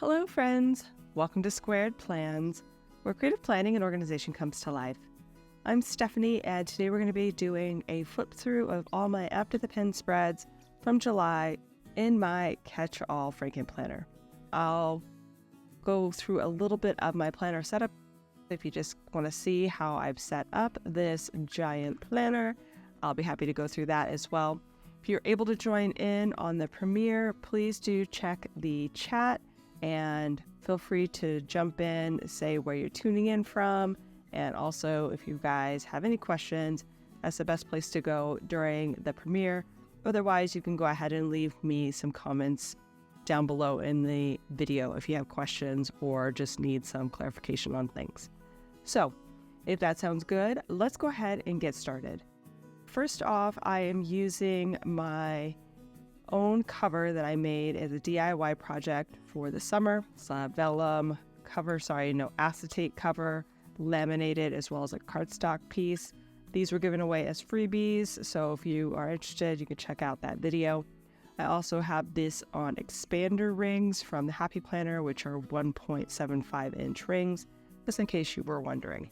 Hello friends, welcome to Squaird Plans, where creative planning and organization comes to life. I'm Stephanie, and today we're going to be doing a flip through of all my After the Pen spreads from July in my catch-all Frankenplanner. I'll go through a little bit of my planner setup if you just want to see how I've set up this giant planner. I'll be happy to go through that as well. If you're able to join in on the premiere, please do check the chat and feel free to jump in, say where you're tuning in from, and also if you guys have any questions, that's the best place to go during the premiere. Otherwise, you can go ahead and leave me some comments down below in the video if you have questions or just need some clarification on things. So, if that sounds good, let's go ahead and get started. First off, I am using my own cover that I made as a DIY project for the summer. It's a vellum cover, acetate cover, laminated, as well as a cardstock piece. These were given away as freebies, so if you are interested, you can check out that video. I also have this on expander rings from the Happy Planner, which are 1.75 inch rings, just in case you were wondering.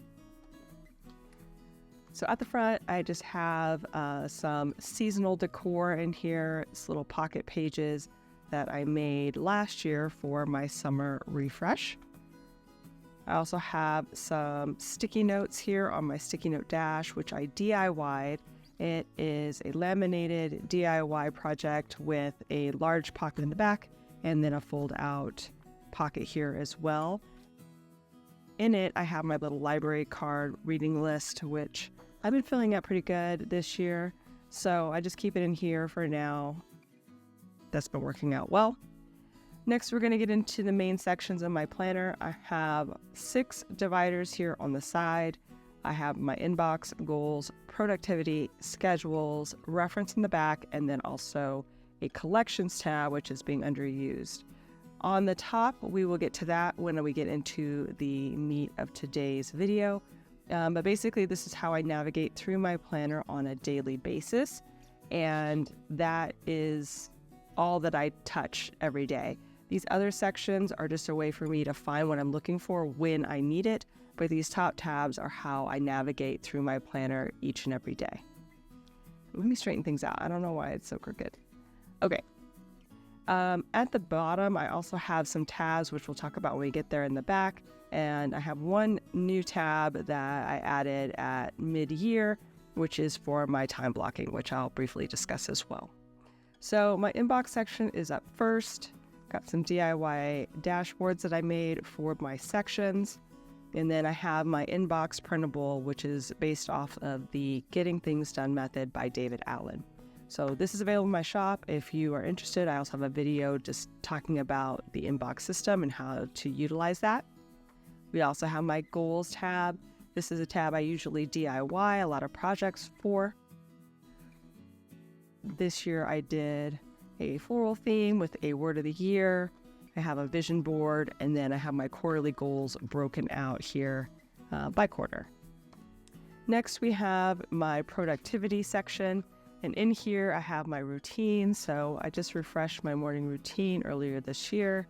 So at the front, I just have some seasonal decor in here. It's little pocket pages that I made last year for my summer refresh. I also have some sticky notes here on my sticky note dash, which I DIY'd. It is a laminated DIY project with a large pocket in the back and then a fold out pocket here as well. In it, I have my little library card reading list, which I've been filling out pretty good this year, so I just keep it in here for now. That's been working out well. Next, we're going to get into the main sections of my planner. I have 6 dividers here on the side. I have my inbox, goals, productivity, schedules, reference in the back, and then also a collections tab, which is being underused. On the top, we will get to that when we get into the meat of today's video. But basically, this is how I navigate through my planner on a daily basis. And that is all that I touch every day. These other sections are just a way for me to find what I'm looking for when I need it. But these top tabs are how I navigate through my planner each and every day. Let me straighten things out. I don't know why it's so crooked. Okay. At the bottom, I also have some tabs, which we'll talk about when we get there in the back. And I have one new tab that I added at mid-year, which is for my time blocking, which I'll briefly discuss as well. So my inbox section is up first. Got some DIY dashboards that I made for my sections. And then I have my inbox printable, which is based off of the Getting Things Done method by David Allen. So this is available in my shop if you are interested. I also have a video just talking about the inbox system and how to utilize that. We also have my goals tab. This is a tab I usually DIY a lot of projects for. This year I did a floral theme with a word of the year. I have a vision board, and then I have my quarterly goals broken out here by quarter. Next, we have my productivity section. And in here, I have my routine. So I just refreshed my morning routine earlier this year.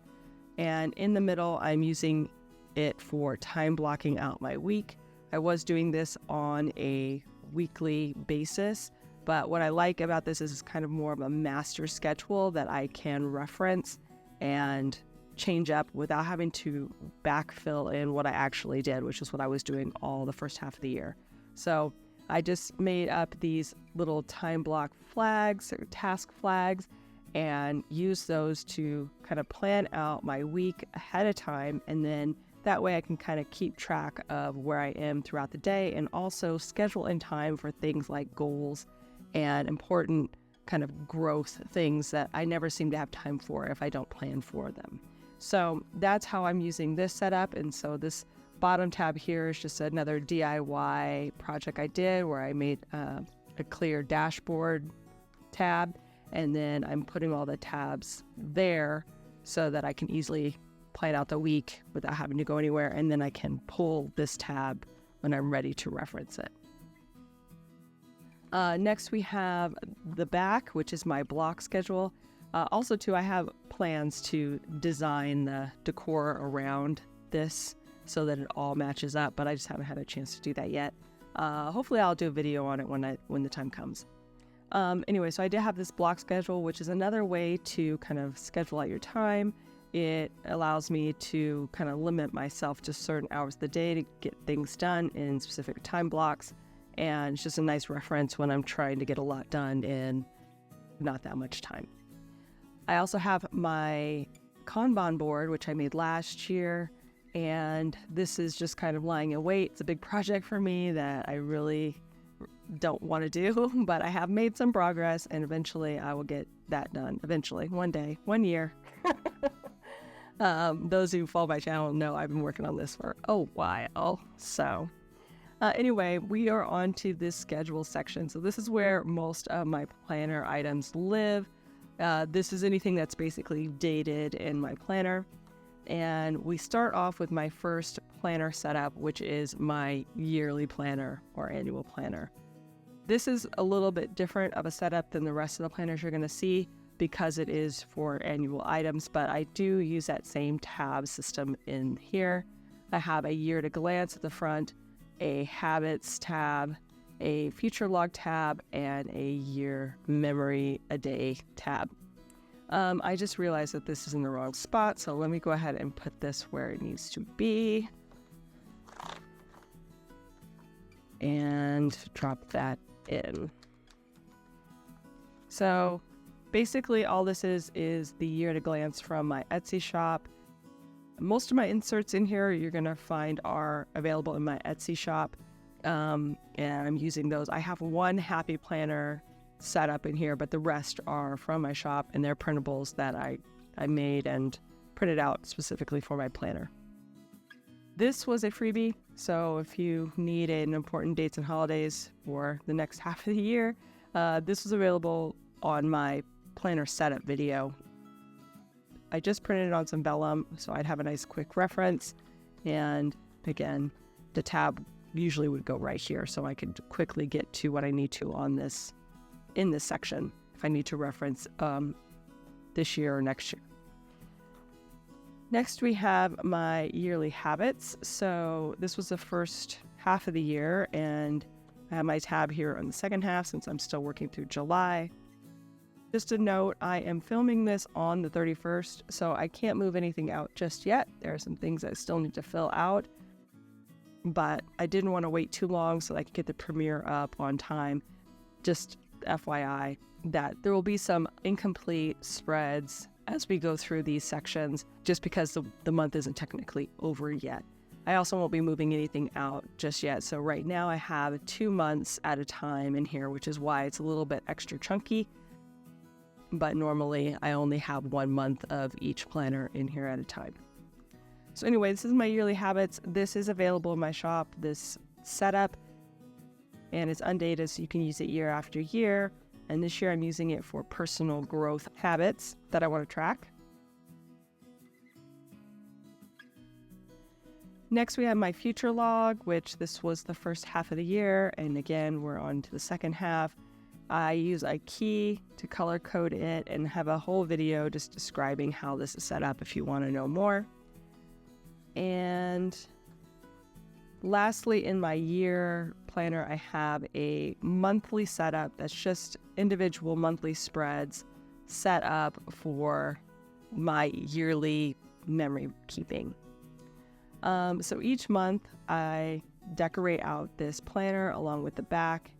And in the middle, I'm using it for time blocking out my week. I was doing this on a weekly basis, but what I like about this is it's kind of more of a master schedule that I can reference and change up without having to backfill in what I actually did, which is what I was doing all the first half of the year. So I just made up these little time block flags or task flags and use those to kind of plan out my week ahead of time. And then that way I can kind of keep track of where I am throughout the day and also schedule in time for things like goals and important kind of growth things that I never seem to have time for if I don't plan for them. So that's how I'm using this setup. And so this bottom tab here is just another DIY project I did where I made a clear dashboard tab. And then I'm putting all the tabs there so that I can easily plan out the week without having to go anywhere. And then I can pull this tab when I'm ready to reference it. Next, we have the back, which is my block schedule. Also, too, I have plans to design the decor around this so that it all matches up, but I just haven't had a chance to do that yet. Hopefully I'll do a video on it when the time comes. Anyway, so I did have this block schedule, which is another way to kind of schedule out your time. It allows me to kind of limit myself to certain hours of the day to get things done in specific time blocks. And it's just a nice reference when I'm trying to get a lot done in not that much time. I also have my Kanban board, which I made last year. And this is just kind of lying in wait. It's a big project for me that I really don't want to do, but I have made some progress, and eventually I will get that done. Eventually, one day, 1 year. Those who follow my channel know I've been working on this for a while. So anyway, we are on to this schedule section. So this is where most of my planner items live. This is anything that's basically dated in my planner. And we start off with my first planner setup, which is my yearly planner or annual planner. This is a little bit different of a setup than the rest of the planners you're going to see because it is for annual items, but I do use that same tab system in here. I have a year at a glance at the front, a habits tab, a future log tab, and a year memory a day tab. I just realized that this is in the wrong spot, so let me go ahead and put this where it needs to be. And drop that in. So basically all this is the year at a glance from my Etsy shop. Most of my inserts in here you're going to find are available in my Etsy shop, and I'm using those. I have one happy planner set up in here, but the rest are from my shop, and they're printables that I made and printed out specifically for my planner. This was a freebie, so if you need an important dates and holidays for the next half of the year, this was available on my planner setup video. I just printed it on some vellum, so I'd have a nice quick reference, and again, the tab usually would go right here, so I could quickly get to what I need to on this in this section if I need to reference this year or next year. Next, we have my yearly habits. So this was the first half of the year, and I have my tab here on the second half since I'm still working through July. Just a note, I am filming this on the 31st, so I can't move anything out just yet. There are some things I still need to fill out, but I didn't want to wait too long so that I could get the premiere up on time. Just FYI that there will be some incomplete spreads as we go through these sections, just because the month isn't technically over yet. I also won't be moving anything out just yet. So right now I have 2 months at a time in here, which is why it's a little bit extra chunky. But normally I only have 1 month of each planner in here at a time. So anyway, this is my yearly habits. This is available in my shop, this setup, and it's undated, so you can use it year after year. And this year I'm using it for personal growth habits that I want to track. Next, we have my future log, which this was the first half of the year. And again, we're on to the second half. I use a key to color code it and have a whole video just describing how this is set up if you want to know more. And lastly, in my year planner, I have a monthly setup that's just individual monthly spreads set up for my yearly memory keeping. So each month I decorate out this planner along with the back.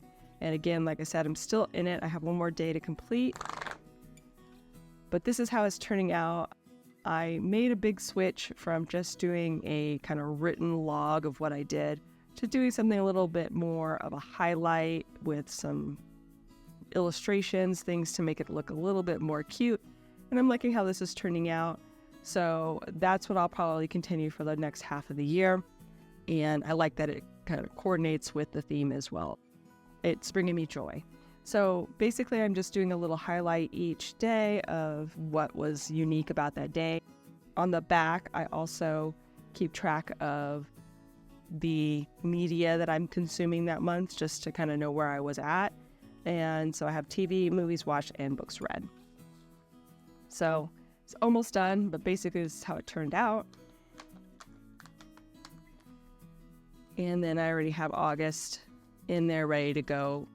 And again, like I said, I'm still in it. I have 1 more day to complete. But this is how it's turning out. I made a big switch from just doing a kind of written log of what I did to doing something a little bit more of a highlight with some illustrations, things to make it look a little bit more cute. And I'm liking how this is turning out. So that's what I'll probably continue for the next half of the year. And I like that it kind of coordinates with the theme as well. It's bringing me joy. So basically I'm just doing a little highlight each day of what was unique about that day. On the back, I also keep track of the media that I'm consuming that month just to kind of know where I was at. And so I have TV, movies watched, and books read. So it's almost done, but basically this is how it turned out. And then I already have August in there ready to go.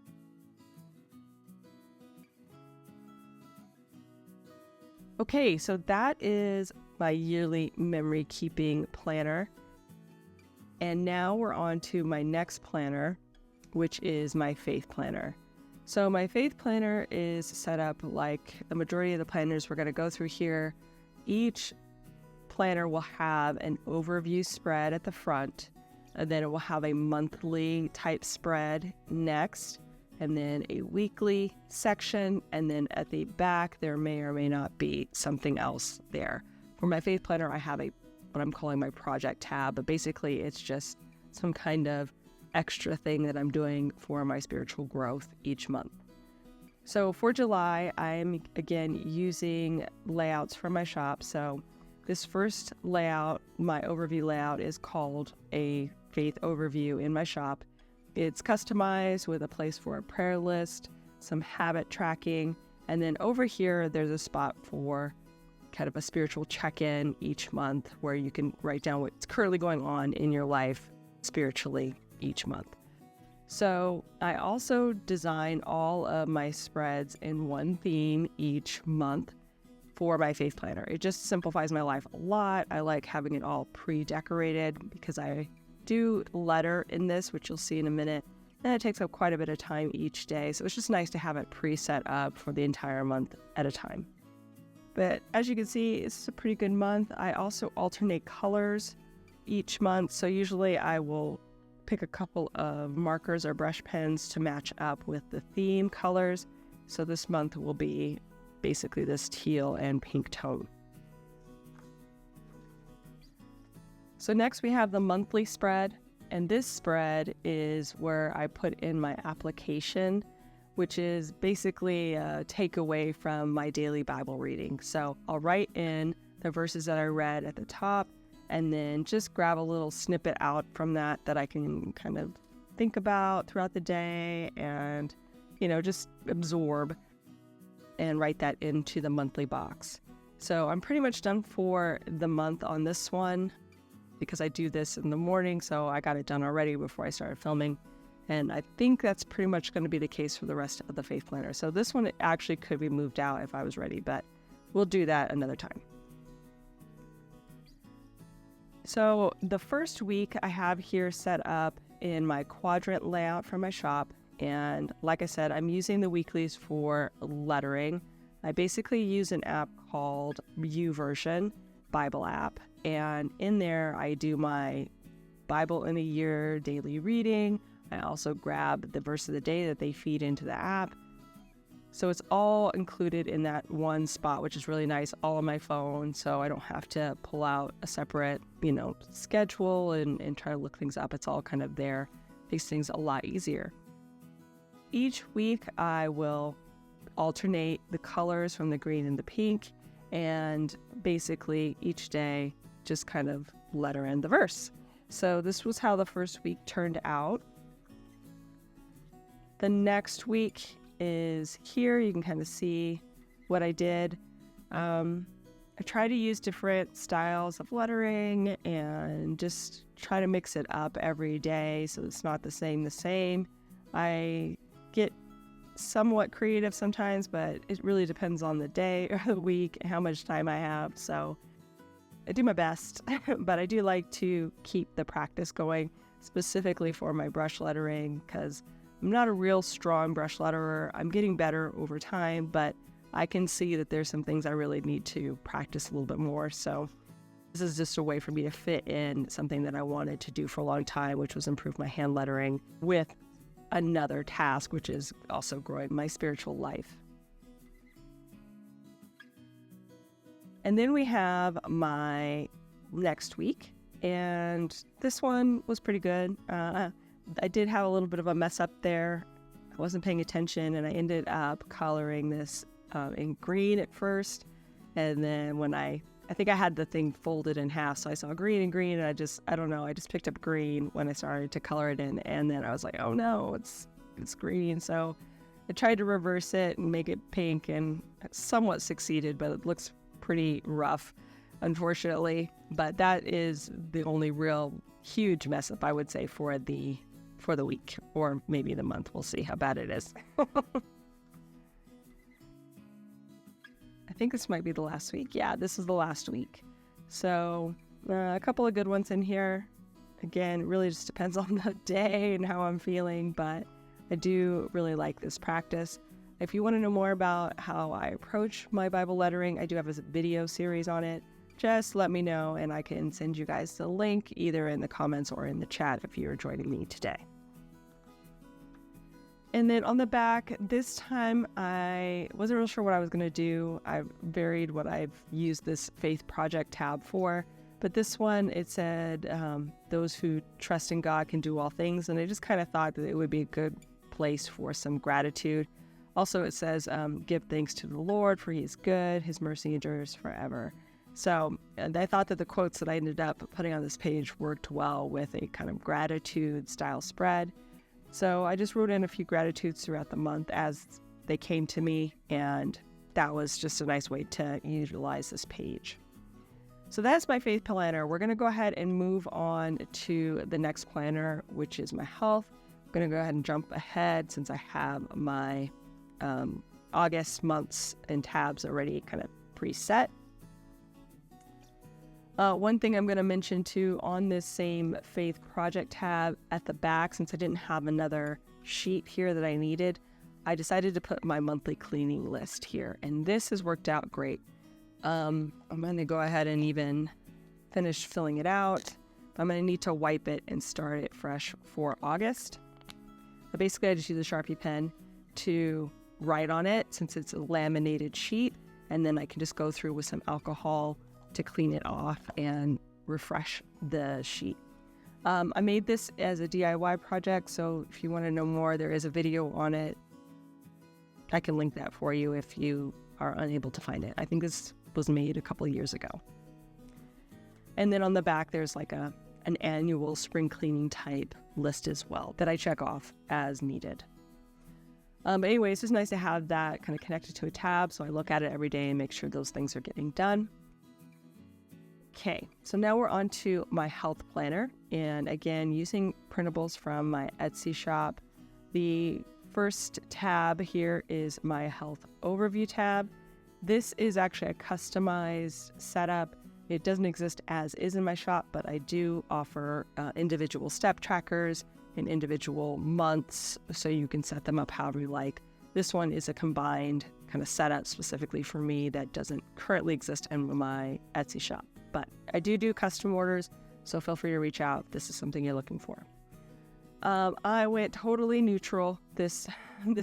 Okay, so that is my yearly memory keeping planner. And now we're on to my next planner, which is my faith planner. So my faith planner is set up like the majority of the planners we're going to go through here. Each planner will have an overview spread at the front, and then it will have a monthly type spread next, and then a weekly section, and then at the back there may or may not be something else there. For my faith planner, I have what I'm calling my project tab, but basically it's just some kind of extra thing that I'm doing for my spiritual growth each month. So for July, I'm again using layouts from my shop. So this first layout, my overview layout, is called a faith overview in my shop. It's customized with a place for a prayer list, some habit tracking, and then over here there's a spot for kind of a spiritual check-in each month where you can write down what's currently going on in your life spiritually each month. So I also design all of my spreads in one theme each month for my faith planner. It just simplifies my life a lot. I like having it all pre-decorated because I do letter in this, which you'll see in a minute, and it takes up quite a bit of time each day. So it's just nice to have it pre-set up for the entire month at a time. But as you can see, this is a pretty good month. I also alternate colors each month. So usually I will pick a couple of markers or brush pens to match up with the theme colors. So this month will be basically this teal and pink tone. So next we have the monthly spread, and this spread is where I put in my application, which is basically a takeaway from my daily Bible reading. So I'll write in the verses that I read at the top, and then just grab a little snippet out from that I can kind of think about throughout the day and, just absorb and write that into the monthly box. So I'm pretty much done for the month on this one because I do this in the morning, so I got it done already before I started filming. And I think that's pretty much going to be the case for the rest of the faith planner. So this one actually could be moved out if I was ready, but we'll do that another time. So the first week I have here set up in my quadrant layout from my shop. And like I said, I'm using the weeklies for lettering. I basically use an app called YouVersion Bible app. And in there, I do my Bible in a year daily reading. I also grab the verse of the day that they feed into the app. So it's all included in that one spot, which is really nice, all on my phone. So I don't have to pull out a separate, schedule and try to look things up. It's all kind of there. Makes things a lot easier. Each week, I will alternate the colors from the green and the pink. And basically each day, just kind of letter in the verse. So this was how the first week turned out. The next week is here. You can kind of see what I did. I try to use different styles of lettering and just try to mix it up every day so it's not the same. I get somewhat creative sometimes, but it really depends on the day or the week and how much time I have. So I do my best, but I do like to keep the practice going specifically for my brush lettering because I'm not a real strong brush letterer. I'm getting better over time, but I can see that there's some things I really need to practice a little bit more. So this is just a way for me to fit in something that I wanted to do for a long time, which was improve my hand lettering with another task, which is also growing my spiritual life. And then we have my next week, and this one was pretty good. I did have a little bit of a mess up there. I wasn't paying attention, and I ended up coloring this in green at first, and then when I think I had the thing folded in half, so I saw green and green, and I just picked up green when I started to color it in, and then I was like, oh no, it's green. So I tried to reverse it and make it pink and somewhat succeeded, but it looks pretty rough, unfortunately. But that is the only real huge mess up, I would say, for the week, or maybe the month. We'll see how bad it is. I think this might be the last week. Yeah, this is the last week. So a couple of good ones in here. Again, it really just depends on the day and how I'm feeling, but I do really like this practice. If you want to know more about how I approach my Bible lettering, I do have a video series on it. Just let me know and I can send you guys the link either in the comments or in the chat if you're joining me today. And then on the back, this time I wasn't real sure what I was going to do. I varied what I've used this faith project tab for. But this one, it said, those who trust in God can do all things. And I just kind of thought that it would be a good place for some gratitude. Also, it says, give thanks to the Lord, for he is good. His mercy endures forever. So and I thought that the quotes that I ended up putting on this page worked well with a kind of gratitude style spread. So I just wrote in a few gratitudes throughout the month as they came to me, and that was just a nice way to utilize this page. So that's my faith planner. We're going to go ahead and move on to the next planner, which is my health. I'm going to go ahead and jump ahead since I have my August months and tabs already kind of preset. One thing I'm going to mention too on this same faith project tab at the back, since I didn't have another sheet here that I needed, I decided to put my monthly cleaning list here, and this has worked out great. I'm going to go ahead and even finish filling it out. I'm going to need to wipe it and start it fresh for August. But basically, I just use a Sharpie pen to write on it since it's a laminated sheet, and then I can just go through with some alcohol to clean it off and refresh the sheet. I made this as a DIY project, so if you want to know more, there is a video on it. I can link that for you if you are unable to find it. I think this was made a couple of years ago. And then on the back, there's like an annual spring cleaning type list as well that I check off as needed. But anyways, it's nice to have that kind of connected to a tab, so I look at it every day and make sure those things are getting done. Okay, so now we're on to my health planner, and again, using printables from my Etsy shop. The first tab here is my health overview tab. This is actually a customized setup. It doesn't exist as is in my shop, but I do offer individual step trackers and individual months, so you can set them up however you like. This one is a combined kind of setup specifically for me that doesn't currently exist in my Etsy shop. But I do custom orders, so feel free to reach out if this is something you're looking for. I went totally neutral this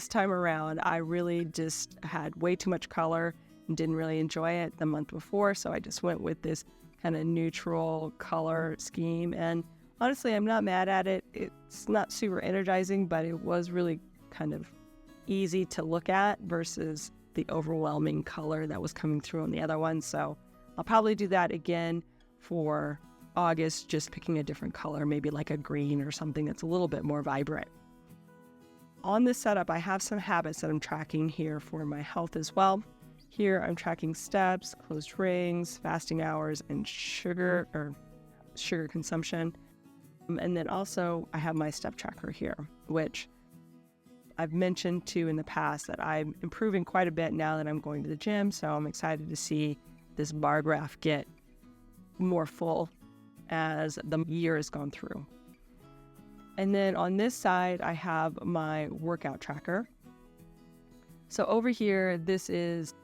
time around. I really just had way too much color and didn't really enjoy it the month before, so I just went with this kind of neutral color scheme. And honestly, I'm not mad at it. It's not super energizing, but it was really kind of easy to look at versus the overwhelming color that was coming through on the other one. So I'll probably do that again for August, just picking a different color, maybe like a green or something that's a little bit more vibrant. On this setup, I have some habits that I'm tracking here for my health as well. Here I'm tracking steps, closed rings, fasting hours, and sugar consumption. And then also I have my step tracker here, which I've mentioned too in the past that I'm improving quite a bit now that I'm going to the gym. So I'm excited to see this bar graph get more full as the year has gone through. And then on this side, I have my workout tracker. So over here, this is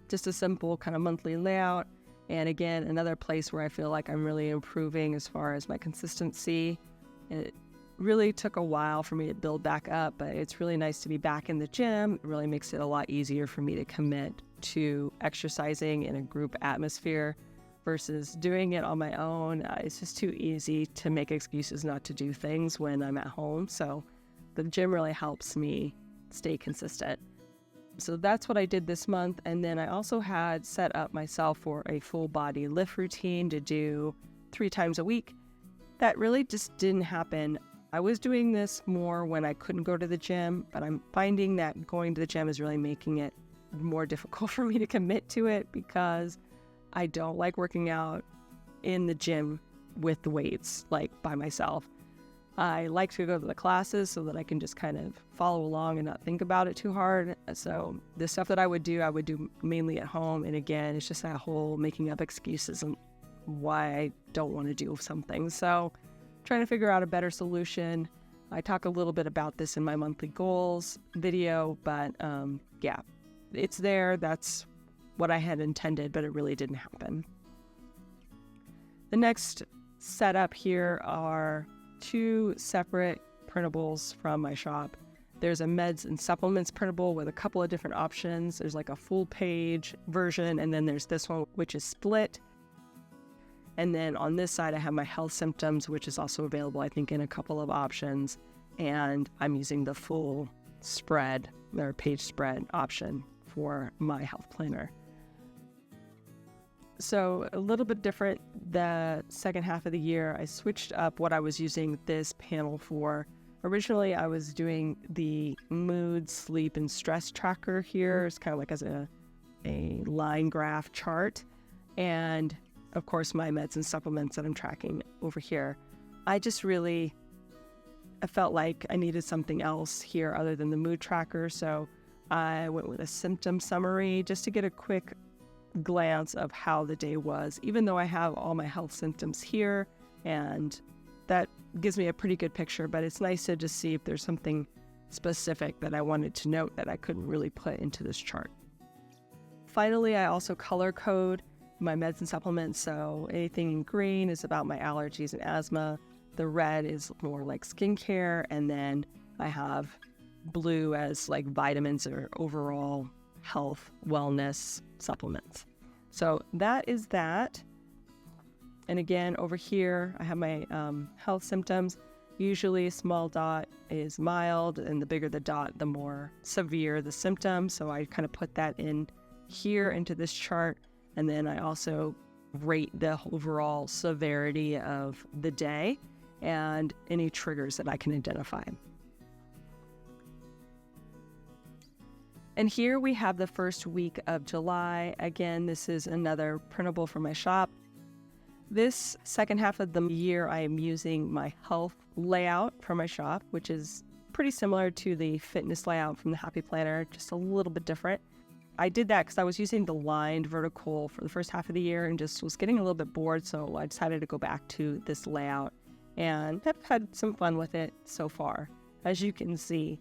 just a simple kind of monthly layout. And again, another place where I feel like I'm really improving as far as my consistency. It really took a while for me to build back up, but it's really nice to be back in the gym. It really makes it a lot easier for me to commit to exercising in a group atmosphere versus doing it on my own. It's just too easy to make excuses not to do things when I'm at home. So the gym really helps me stay consistent. So that's what I did this month. And then I also had set up myself for a full body lift routine to do 3 times a week. That really just didn't happen I was doing this more when I couldn't go to the gym, but I'm finding that going to the gym is really making it more difficult for me to commit to it because I don't like working out in the gym with the weights, like by myself. I like to go to the classes so that I can just kind of follow along and not think about it too hard. So the stuff that I would do mainly at home. And again, it's just that whole making up excuses and why I don't want to do something. So trying to figure out a better solution. I talk a little bit about this in my monthly goals video, but yeah, it's there. That's what I had intended, but it really didn't happen. The next setup here are 2 separate printables from my shop. There's a meds and supplements printable with a couple of different options. There's like a full page version, and then there's this one which is split. And then on this side I have my health symptoms, which is also available I think in a couple of options, and I'm using the full spread or page spread option for my health planner. So a little bit different the second half of the year. I switched up what I was using this panel for. Originally, I was doing the mood, sleep, and stress tracker here. It's kind of like as a line graph chart. And of course, my meds and supplements that I'm tracking over here. I felt like I needed something else here other than the mood tracker. So I went with a symptom summary just to get a quick glance of how the day was, even though I have all my health symptoms here, and that gives me a pretty good picture, but it's nice to just see if there's something specific that I wanted to note that I couldn't really put into this chart. Finally, I also color code my meds and supplements, so anything in green is about my allergies and asthma, the red is more like skincare, and then I have blue as like vitamins or overall health, wellness supplements. So that is that. And again, over here, I have my health symptoms. Usually a small dot is mild, and the bigger the dot, the more severe the symptom. So I kind of put that in here into this chart. And then I also rate the overall severity of the day and any triggers that I can identify. And here we have the first week of July. Again, this is another printable from my shop. This second half of the year, I am using my health layout from my shop, which is pretty similar to the fitness layout from the Happy Planner, just a little bit different. I did that because I was using the lined vertical for the first half of the year and just was getting a little bit bored, so I decided to go back to this layout and have had some fun with it so far. As you can see,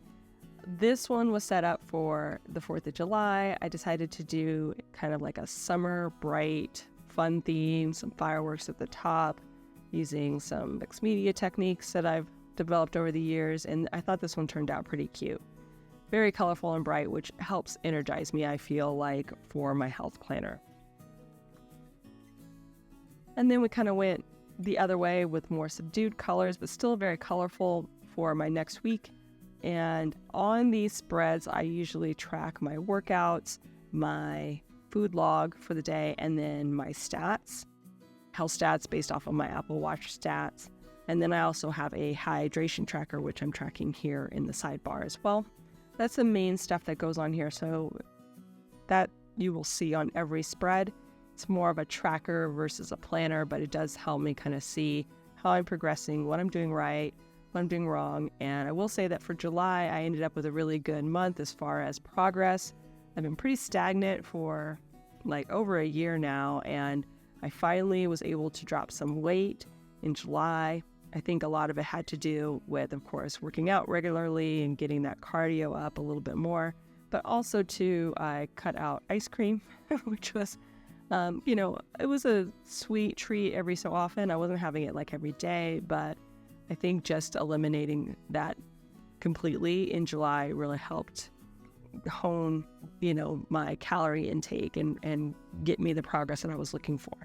this one was set up for the 4th of July. I decided to do kind of like a summer bright, fun theme, some fireworks at the top, using some mixed media techniques that I've developed over the years, and I thought this one turned out pretty cute. Very colorful and bright, which helps energize me, I feel like, for my health planner. And then we kind of went the other way with more subdued colors, but still very colorful for my next week. And on these spreads, I usually track my workouts, my food log for the day, and then my stats, health stats based off of my Apple Watch stats. And then I also have a hydration tracker, which I'm tracking here in the sidebar as well. That's the main stuff that goes on here. So that you will see on every spread. It's more of a tracker versus a planner, but it does help me kind of see how I'm progressing, what I'm doing right, what I'm doing wrong. And I will say that for July, I ended up with a really good month as far as progress. I've been pretty stagnant for like over a year now, and I finally was able to drop some weight in July. I think a lot of it had to do with, of course, working out regularly and getting that cardio up a little bit more, but also too, I cut out ice cream, which was, it was a sweet treat every so often. I wasn't having it like every day, but I think just eliminating that completely in July really helped hone, my calorie intake and get me the progress that I was looking for.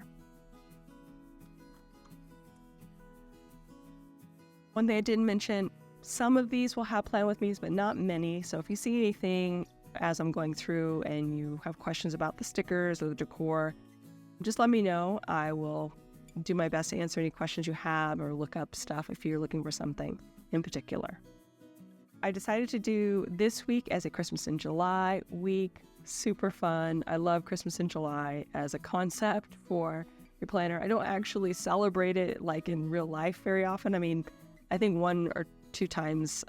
One thing I didn't mention, some of these will have plan with me's, but not many. So if you see anything as I'm going through and you have questions about the stickers or the decor, just let me know. I will do my best to answer any questions you have or look up stuff if you're looking for something. in particular. I decided to do this week as a Christmas in July week. Super fun. I love Christmas in July as a concept for your planner. I don't actually celebrate it like in real life very often. I mean, I think 1 or 2 times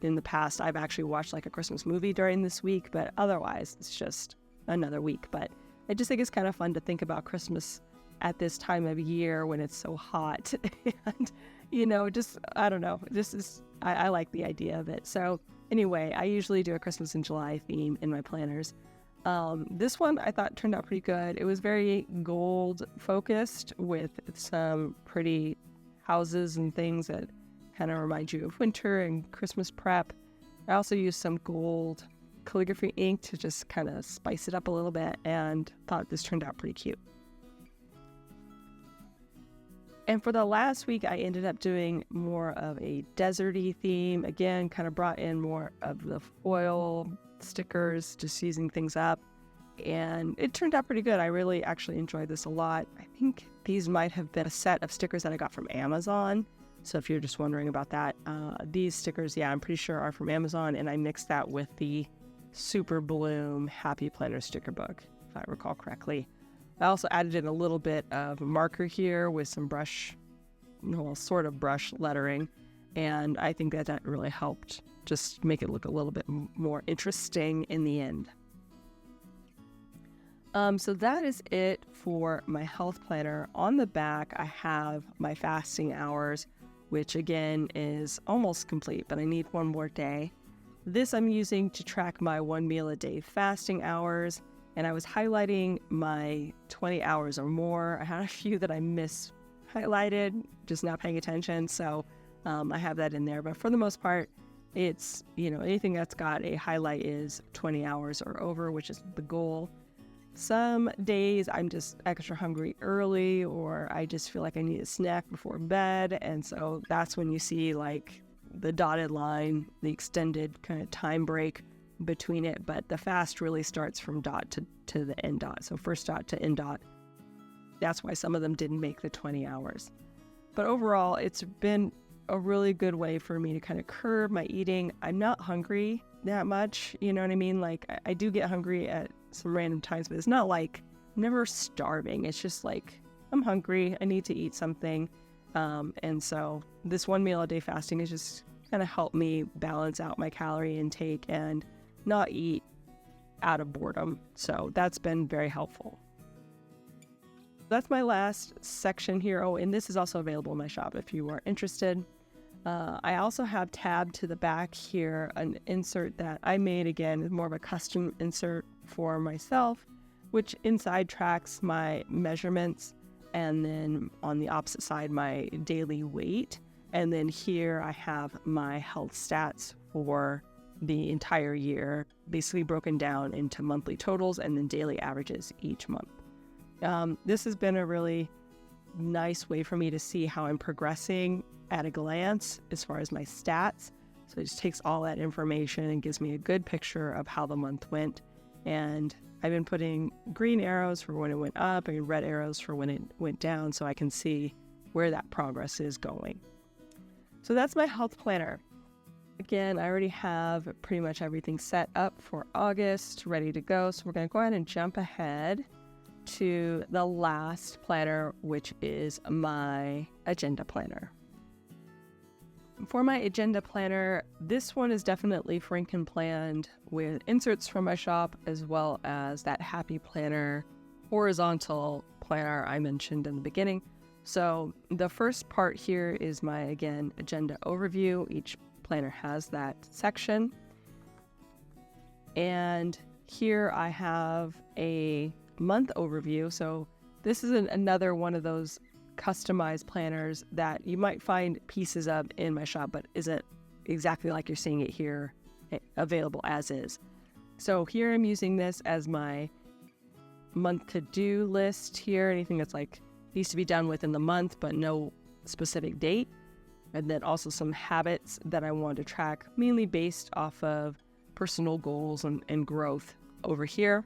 in the past I've actually watched like a Christmas movie during this week, but otherwise it's just another week. But I just think it's kind of fun to think about Christmas at this time of year when it's so hot. And, I don't know, I like the idea of it. So anyway, I usually do a Christmas in July theme in my planners. This one I thought turned out pretty good. It was very gold focused with some pretty houses and things that kind of remind you of winter and Christmas prep. I also used some gold calligraphy ink to just kind of spice it up a little bit and thought this turned out pretty cute. And for the last week, I ended up doing more of a deserty theme. Again, kind of brought in more of the foil stickers, just using things up. And it turned out pretty good. I really actually enjoyed this a lot. I think these might have been a set of stickers that I got from Amazon. So if you're just wondering about that, these stickers, yeah, I'm pretty sure are from Amazon. And I mixed that with the Super Bloom Happy Planner sticker book, if I recall correctly. I also added in a little bit of marker here with some brush lettering. And I think that really helped just make it look a little bit more interesting in the end. So that is it for my health planner. On the back, I have my fasting hours, which again is almost complete, but I need one more day. This I'm using to track my 1 meal a day fasting hours. And I was highlighting my 20 hours or more. I had a few that I highlighted, just not paying attention. So I have that in there. But for the most part, it's, anything that's got a highlight is 20 hours or over, which is the goal. Some days I'm just extra hungry early, or I just feel like I need a snack before bed. And so that's when you see like the dotted line, the extended kind of time break between it, but the fast really starts from dot to the end dot. So first dot to end dot. That's why some of them didn't make the 20 hours. But overall, it's been a really good way for me to kind of curb my eating. I'm not hungry that much, you know what I mean? Like I do get hungry at some random times, but it's not like I'm never starving. It's just like I'm hungry, I need to eat something. And so this 1 meal a day fasting is just kind of helped me balance out my calorie intake and not eat out of boredom. So that's been very helpful. That's my last section here. Oh, and this is also available in my shop if you are interested. I also have tabbed to the back here an insert that I made, again, more of a custom insert for myself, which inside tracks my measurements, and then on the opposite side, my daily weight. And then here I have my health stats for the entire year, basically broken down into monthly totals and then daily averages each month. This has been a really nice way for me to see how I'm progressing at a glance as far as my stats. So it just takes all that information and gives me a good picture of how the month went. And I've been putting green arrows for when it went up and red arrows for when it went down, so I can see where that progress is going. So that's my health planner. Again, I already have pretty much everything set up for August, ready to go. So we're going to go ahead and jump ahead to the last planner, which is my agenda planner. For my agenda planner, this one is definitely Frankenplanned with inserts from my shop, as well as that Happy Planner horizontal planner I mentioned in the beginning. So the first part here is my, again, agenda overview. Each planner has that section. And here I have a month overview. So this is another one of those customized planners that you might find pieces of in my shop, but isn't exactly like you're seeing it here, available as is. So here I'm using this as my month to-do list here, anything that's like needs to be done within the month, but no specific date. And then also some habits that I want to track, mainly based off of personal goals and growth over here.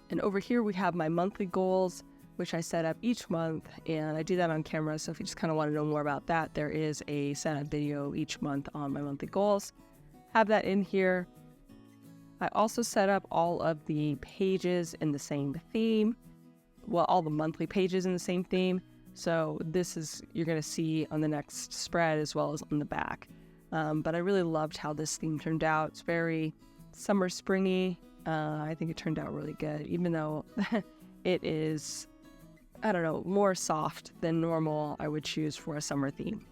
And over here we have my monthly goals. which I set up each month, and I do that on camera. So if you just kind of want to know more about that, there is a setup video each month on my monthly goals. Have that in here. I also set up all of the pages in the same theme. Well, all the monthly pages in the same theme. So this is, you're going to see on the next spread as well as on the back. But I really loved how this theme turned out. It's very summer springy. I think it turned out really good, even though it is, I don't know, more soft than normal I would choose for a summer theme.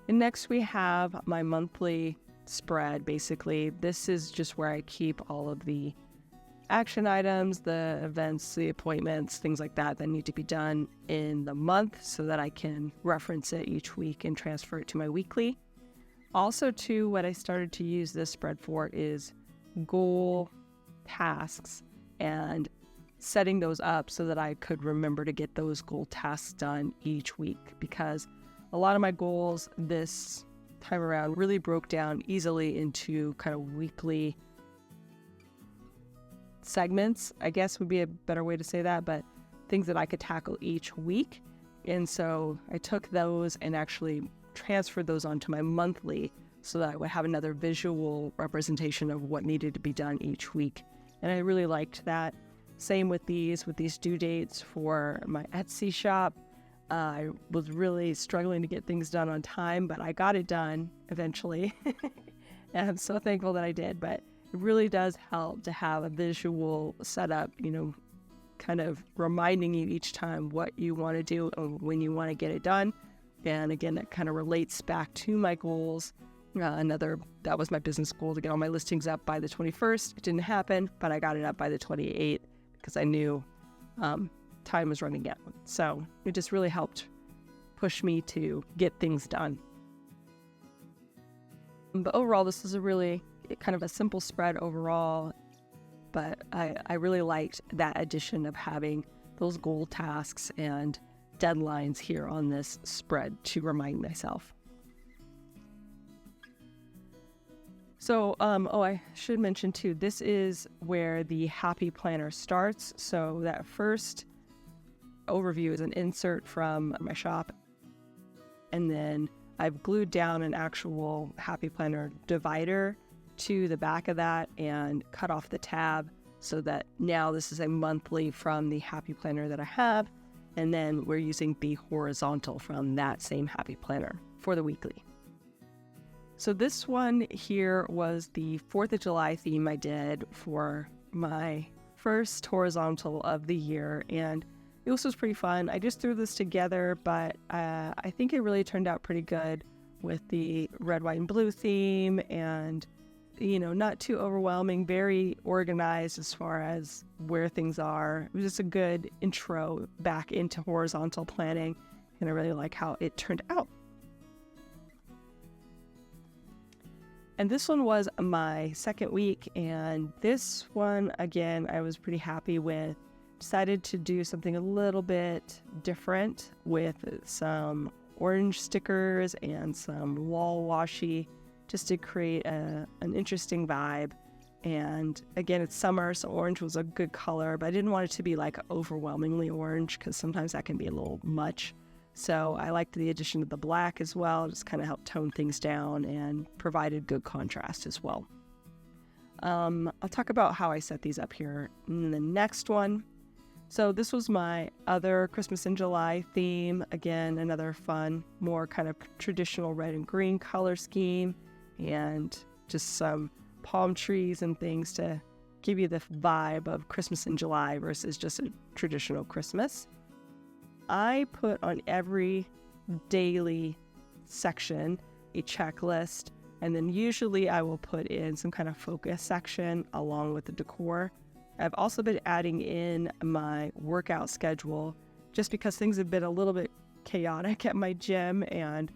And next we have my monthly spread. Basically, this is just where I keep all of the action items, the events, the appointments, things like that need to be done in the month so that I can reference it each week and transfer it to my weekly. Also, too, what I started to use this spread for is goal tasks and setting those up so that I could remember to get those goal tasks done each week, because a lot of my goals this time around really broke down easily into kind of weekly segments, I guess would be a better way to say that, but things that I could tackle each week. And so I took those and actually transferred those onto my monthly so that I would have another visual representation of what needed to be done each week. And I really liked that. Same with these due dates for my Etsy shop. I was really struggling to get things done on time, but I got it done eventually. And I'm so thankful that I did. But it really does help to have a visual setup, kind of reminding you each time what you want to do and when you want to get it done. And again, that kind of relates back to my goals. That was my business goal, to get all my listings up by the 21st. It didn't happen, but I got it up by the 28th because I knew time was running out. So it just really helped push me to get things done. But overall, this is a really kind of a simple spread overall, but I really liked that addition of having those goal tasks and deadlines here on this spread to remind myself. So, I should mention too, this is where the Happy Planner starts. So that first overview is an insert from my shop, and then I've glued down an actual Happy Planner divider to the back of that and cut off the tab so that now this is a monthly from the Happy Planner that I have, and then we're using the horizontal from that same Happy Planner for the weekly. So this one here was the 4th of July theme I did for my first horizontal of the year, and this was pretty fun. I just threw this together, but I think it really turned out pretty good with the red, white, and blue theme, and not too overwhelming, very organized as far as where things are. It was just a good intro back into horizontal planning, and I really like how it turned out. And this one was my second week, and this one, again, I was pretty happy with. Decided to do something a little bit different with some orange stickers and some wall washi, just to create an interesting vibe. And again, it's summer, so orange was a good color, but I didn't want it to be like overwhelmingly orange because sometimes that can be a little much. So I liked the addition of the black as well, just kind of helped tone things down and provided good contrast as well. I'll talk about how I set these up here in the next one. So this was my other Christmas in July theme. Again, another fun, more kind of traditional red and green color scheme, and just some palm trees and things to give you the vibe of Christmas in July versus just a traditional Christmas. I put on every daily section a checklist, and then usually I will put in some kind of focus section along with the decor. I've also been adding in my workout schedule just because things have been a little bit chaotic at my gym, and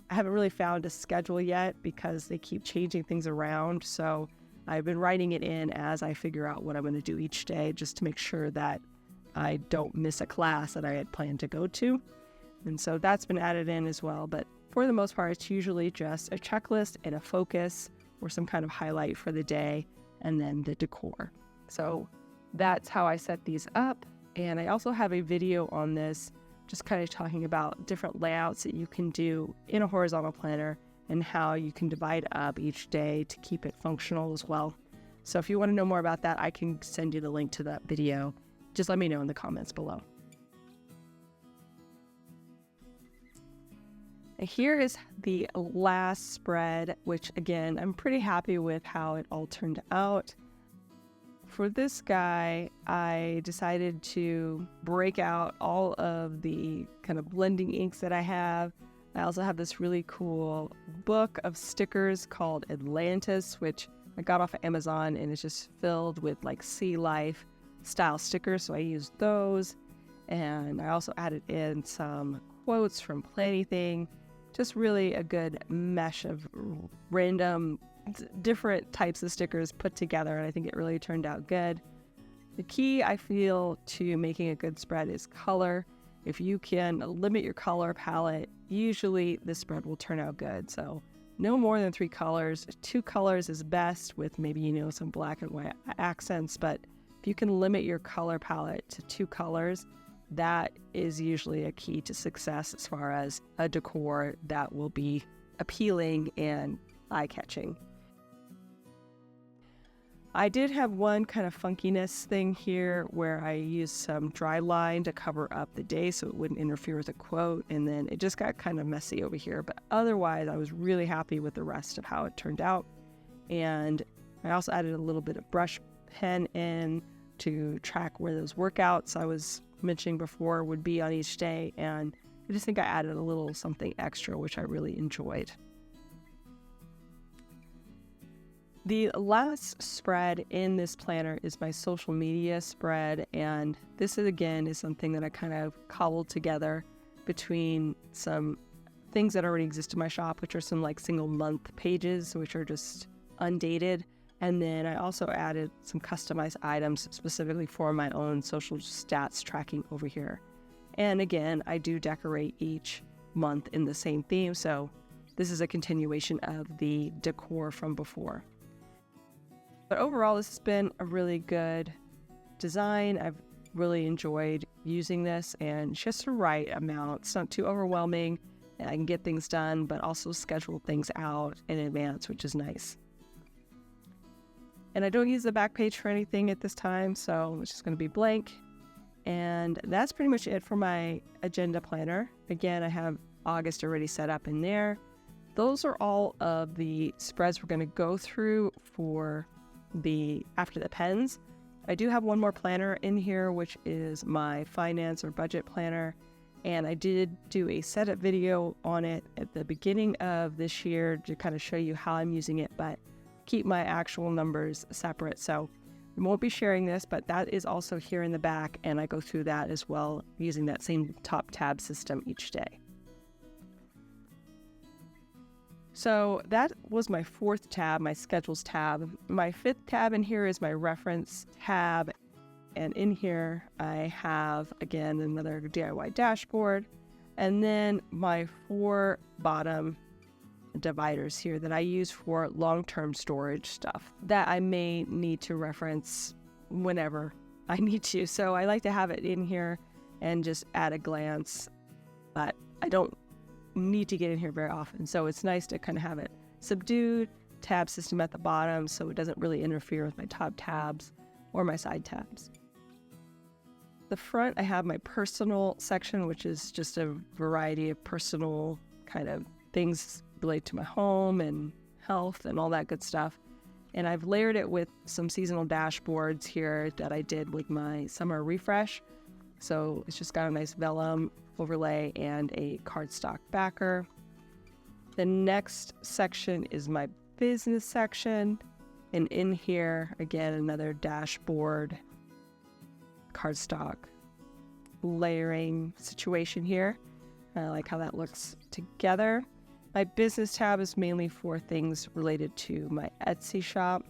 I haven't really found a schedule yet because they keep changing things around. So I've been writing it in as I figure out what I'm going to do each day, just to make sure that I don't miss a class that I had planned to go to. And so that's been added in as well. But for the most part, it's usually just a checklist and a focus or some kind of highlight for the day, and then the decor. So that's how I set these up. And I also have a video on this, just kind of talking about different layouts that you can do in a horizontal planner and how you can divide up each day to keep it functional as well. So if you want to know more about that, I can send you the link to that video. Just let me know in the comments below. And here is the last spread, which again, I'm pretty happy with how it all turned out. For this guy, I decided to break out all of the kind of blending inks that I have. I also have this really cool book of stickers called Atlantis, which I got off of Amazon, and it's just filled with like sea life style stickers. So I used those, and I also added in some quotes from Planything. Just really a good mesh of random different types of stickers put together, and I think it really turned out good. The key, I feel, to making a good spread is color. If you can limit your color palette, usually the spread will turn out good. So no more than 3 colors. 2 colors is best, with maybe, some black and white accents, but if you can limit your color palette to 2 colors, that is usually a key to success as far as a decor that will be appealing and eye-catching. I did have one kind of funkiness thing here where I used some dry line to cover up the day so it wouldn't interfere with the quote, and then it just got kind of messy over here. But otherwise, I was really happy with the rest of how it turned out. And I also added a little bit of brush pen in to track where those workouts I was mentioning before would be on each day, and I just think I added a little something extra, which I really enjoyed. The last spread in this planner is my social media spread, and this is something that I kind of cobbled together between some things that already exist in my shop, which are some like single month pages, which are just undated. And then I also added some customized items specifically for my own social stats tracking over here. And again, I do decorate each month in the same theme, so this is a continuation of the decor from before. But overall, this has been a really good design. I've really enjoyed using this, and just the right amount. It's not too overwhelming, and I can get things done, but also schedule things out in advance, which is nice. And I don't use the back page for anything at this time, so it's just going to be blank. And that's pretty much it for my agenda planner. Again, I have August already set up in there. Those are all of the spreads we're going to go through for after the pens. I do have one more planner in here, which is my finance or budget planner, and I did do a setup video on it at the beginning of this year to kind of show you how I'm using it, but keep my actual numbers separate. So I won't be sharing this, but that is also here in the back, and I go through that as well using that same top tab system each day. So that was my 4th tab, my schedules tab. My 5th tab in here is my reference tab. And in here, I have, again, another DIY dashboard. And then my 4 bottom dividers here that I use for long-term storage stuff that I may need to reference whenever I need to. So I like to have it in here and just at a glance, but I don't need to get in here very often. So it's nice to kind of have it subdued, tab system at the bottom, so it doesn't really interfere with my top tabs or my side tabs. The front, I have my personal section, which is just a variety of personal kind of things related to my home and health and all that good stuff. And I've layered it with some seasonal dashboards here that I did with my summer refresh. So it's just got a nice vellum overlay and a cardstock backer. The next section is my business section. And in here, again, another dashboard, cardstock layering situation here. I like how that looks together. My business tab is mainly for things related to my Etsy shop.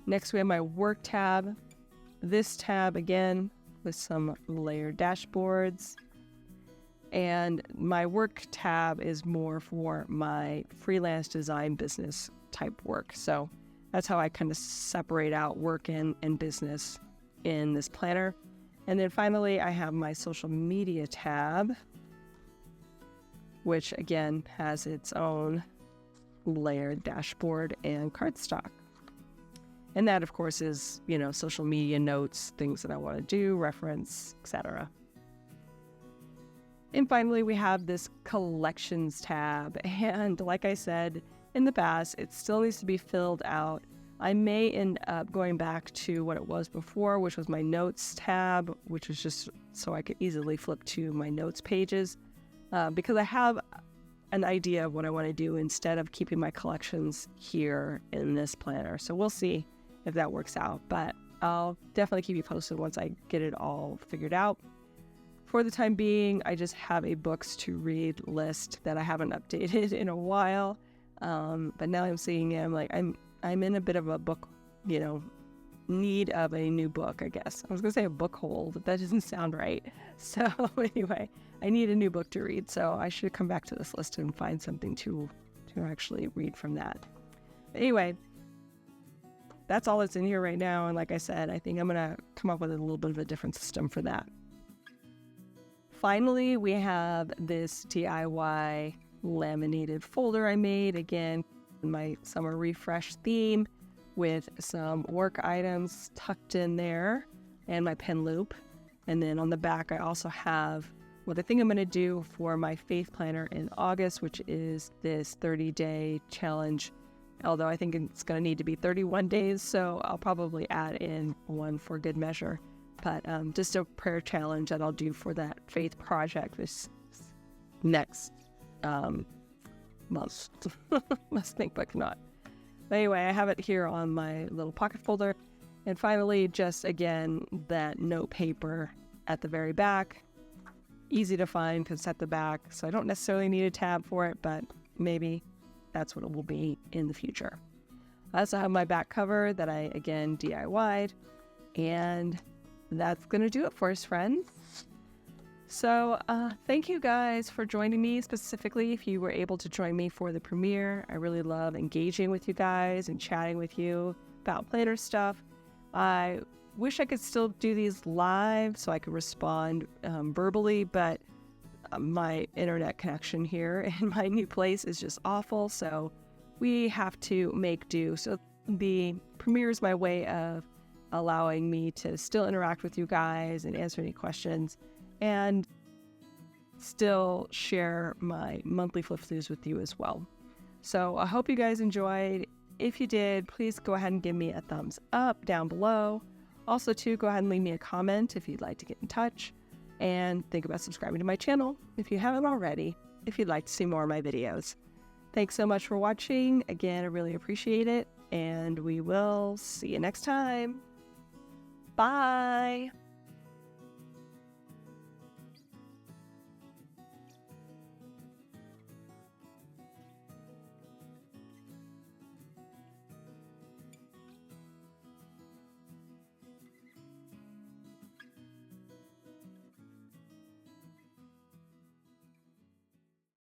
Next, we have my work tab. This tab, again, with some layered dashboards. And my work tab is more for my freelance design business type work. So that's how I kind of separate out work and business in this planner. And then finally, I have my social media tab, which again has its own layered dashboard and cardstock. And that, of course, is, social media notes, things that I want to do, reference, etc. And finally, we have this collections tab. And like I said in the past, it still needs to be filled out. I may end up going back to what it was before, which was my notes tab, which was just so I could easily flip to my notes pages, because I have an idea of what I want to do instead of keeping my collections here in this planner. So we'll see if that works out, but I'll definitely keep you posted once I get it all figured out. For the time being, I just have a books to read list that I haven't updated in a while, but now I'm seeing it, I'm in a bit of a book, need of a new book, I guess. I was going to say a book hole, but that doesn't sound right. So anyway, I need a new book to read, so I should come back to this list and find something to actually read from that. But anyway, that's all that's in here right now, and like I said, I think I'm going to come up with a little bit of a different system for that. Finally, we have this DIY laminated folder I made, again, in my summer refresh theme, with some work items tucked in there and my pen loop. And then on the back, I also have what I think I'm going to do for my faith planner in August, which is this 30-day challenge, although I think it's going to need to be 31 days, so I'll probably add in one for good measure. But just a prayer challenge that I'll do for that faith project this next month. Must think, but cannot. But anyway, I have it here on my little pocket folder. And finally, just again, that note paper at the very back. Easy to find because it's at the back, so I don't necessarily need a tab for it, but maybe that's what it will be in the future. I also have my back cover that I, again, DIY'd. And that's going to do it for us, friends. So thank you guys for joining me, specifically if you were able to join me for the premiere. I really love engaging with you guys and chatting with you about planner stuff. I wish I could still do these live so I could respond verbally, but my internet connection here in my new place is just awful, so we have to make do. So the premiere is my way of allowing me to still interact with you guys and answer any questions and still share my monthly flip-throughs with you as well. So I hope you guys enjoyed. If you did, please go ahead and give me a thumbs up down below. Also, too, go ahead and leave me a comment if you'd like to get in touch. And think about subscribing to my channel if you haven't already, if you'd like to see more of my videos. Thanks so much for watching. Again, I really appreciate it. And we will see you next time. Bye.